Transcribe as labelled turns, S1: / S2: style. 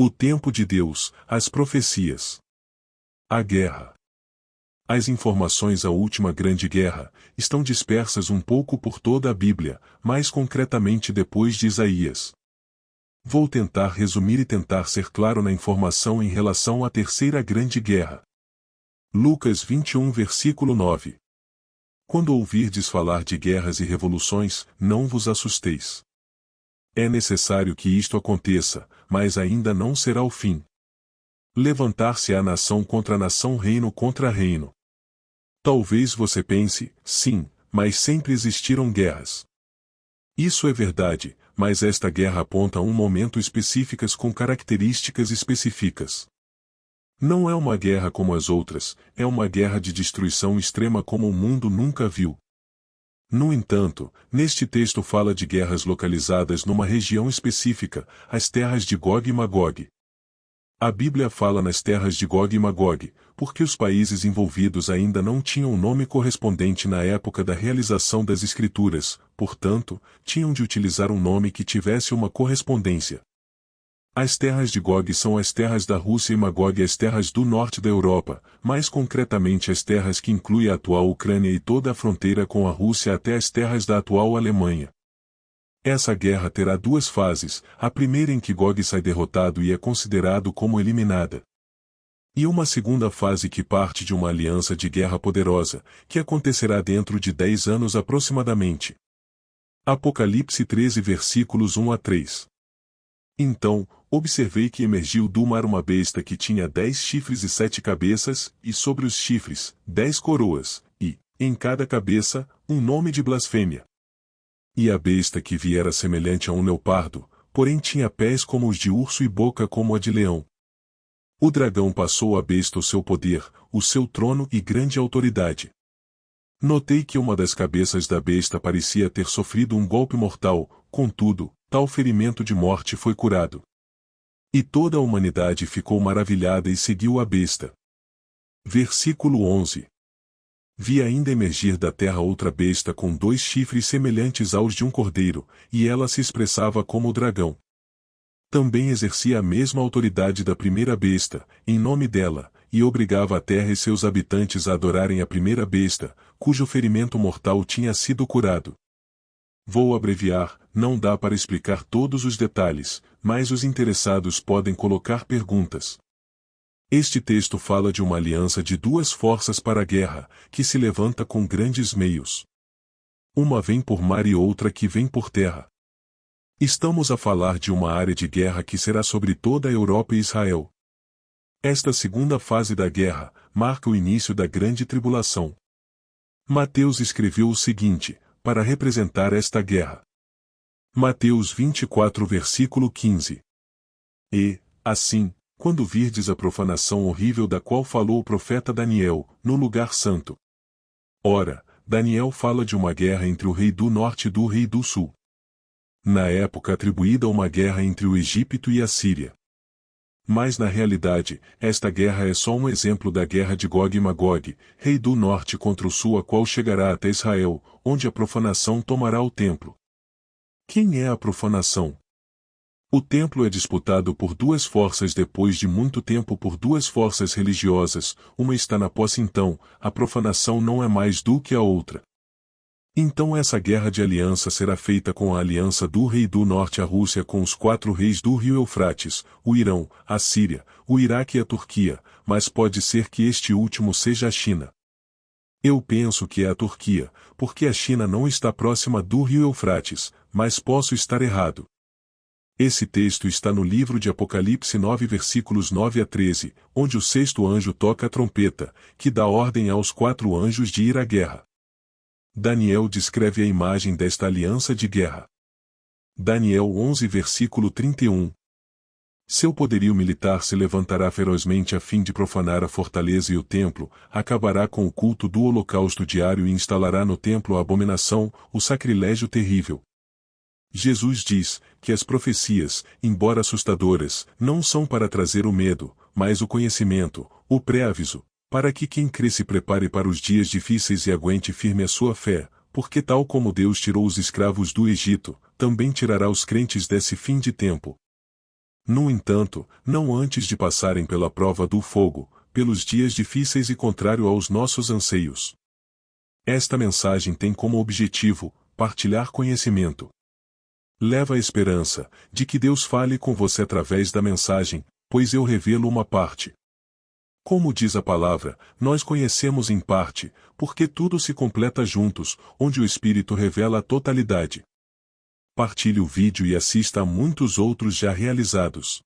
S1: O tempo de Deus, as profecias. A guerra. As informações à última grande guerra estão dispersas um pouco por toda a Bíblia, mais concretamente depois de Isaías. Vou tentar resumir e tentar ser claro na informação em relação à terceira grande guerra. Lucas 21 versículo 9. Quando ouvirdes falar de guerras e revoluções, não vos assusteis. É necessário que isto aconteça, mas ainda não será o fim. Levantar-se-á nação contra nação, reino contra reino. Talvez você pense, sim, mas sempre existiram guerras. Isso é verdade, mas esta guerra aponta a um momento específicas com características específicas. Não é uma guerra como as outras, é uma guerra de destruição extrema como o mundo nunca viu. No entanto, neste texto fala de guerras localizadas numa região específica, as terras de Gog e Magog. A Bíblia fala nas terras de Gog e Magog, porque os países envolvidos ainda não tinham um nome correspondente na época da realização das Escrituras, portanto, tinham de utilizar um nome que tivesse uma correspondência. As terras de Gog são as terras da Rússia e Magog as terras do norte da Europa, mais concretamente as terras que incluem a atual Ucrânia e toda a fronteira com a Rússia até as terras da atual Alemanha. Essa guerra terá duas fases, a primeira em que Gog sai derrotado e é considerado como eliminada. E uma segunda fase que parte de uma aliança de guerra poderosa, que acontecerá dentro de 10 anos aproximadamente. Apocalipse 13 versículos 1 a 3. Então, observei que emergiu do mar uma besta que tinha 10 chifres e 7 cabeças, e sobre os chifres, 10 coroas, e, em cada cabeça, um nome de blasfêmia. E a besta que viera semelhante a um leopardo, porém tinha pés como os de urso e boca como a de leão. O dragão passou à besta o seu poder, o seu trono e grande autoridade. Notei que uma das cabeças da besta parecia ter sofrido um golpe mortal, contudo, tal ferimento de morte foi curado. E toda a humanidade ficou maravilhada e seguiu a besta. Versículo 11. Vi ainda emergir da terra outra besta com 2 chifres semelhantes aos de um cordeiro, e ela se expressava como o dragão. Também exercia a mesma autoridade da primeira besta, em nome dela, e obrigava a terra e seus habitantes a adorarem a primeira besta, cujo ferimento mortal tinha sido curado. Vou abreviar, não dá para explicar todos os detalhes, mas os interessados podem colocar perguntas. Este texto fala de uma aliança de 2 forças para a guerra, que se levanta com grandes meios. Uma vem por mar e outra que vem por terra. Estamos a falar de uma área de guerra que será sobre toda a Europa e Israel. Esta segunda fase da guerra marca o início da grande tribulação. Mateus escreveu o seguinte, para representar esta guerra. Mateus 24 versículo 15. E, assim, quando virdes a profanação horrível da qual falou o profeta Daniel, no lugar santo. Ora, Daniel fala de uma guerra entre o rei do norte e do rei do sul. Na época atribuída a uma guerra entre o Egito e a Síria. Mas na realidade, esta guerra é só um exemplo da guerra de Gog e Magog, rei do norte contra o sul, a qual chegará até Israel, onde a profanação tomará o templo. Quem é a profanação? O templo é disputado por 2 forças depois de muito tempo por 2 forças religiosas, uma está na posse então, a profanação não é mais do que a outra. Então essa guerra de aliança será feita com a aliança do rei do norte, a Rússia, com os 4 reis do rio Eufrates, o Irão, a Síria, o Iraque e a Turquia, mas pode ser que este último seja a China. Eu penso que é a Turquia, porque a China não está próxima do rio Eufrates, mas posso estar errado. Esse texto está no livro de Apocalipse 9 versículos 9 a 13, onde o 6º anjo toca a trompeta, que dá ordem aos 4 anjos de ir à guerra. Daniel descreve a imagem desta aliança de guerra. Daniel 11 versículo 31. Seu poderio militar se levantará ferozmente a fim de profanar a fortaleza e o templo, acabará com o culto do holocausto diário e instalará no templo a abominação, o sacrilégio terrível. Jesus diz que as profecias, embora assustadoras, não são para trazer o medo, mas o conhecimento, o pré-aviso, para que quem crê se prepare para os dias difíceis e aguente firme a sua fé, porque tal como Deus tirou os escravos do Egito, também tirará os crentes desse fim de tempo. No entanto, não antes de passarem pela prova do fogo, pelos dias difíceis e contrário aos nossos anseios. Esta mensagem tem como objetivo partilhar conhecimento. Leva a esperança de que Deus fale com você através da mensagem, pois eu revelo uma parte. Como diz a palavra, nós conhecemos em parte, porque tudo se completa juntos, onde o Espírito revela a totalidade. Partilhe o vídeo e assista a muitos outros já realizados.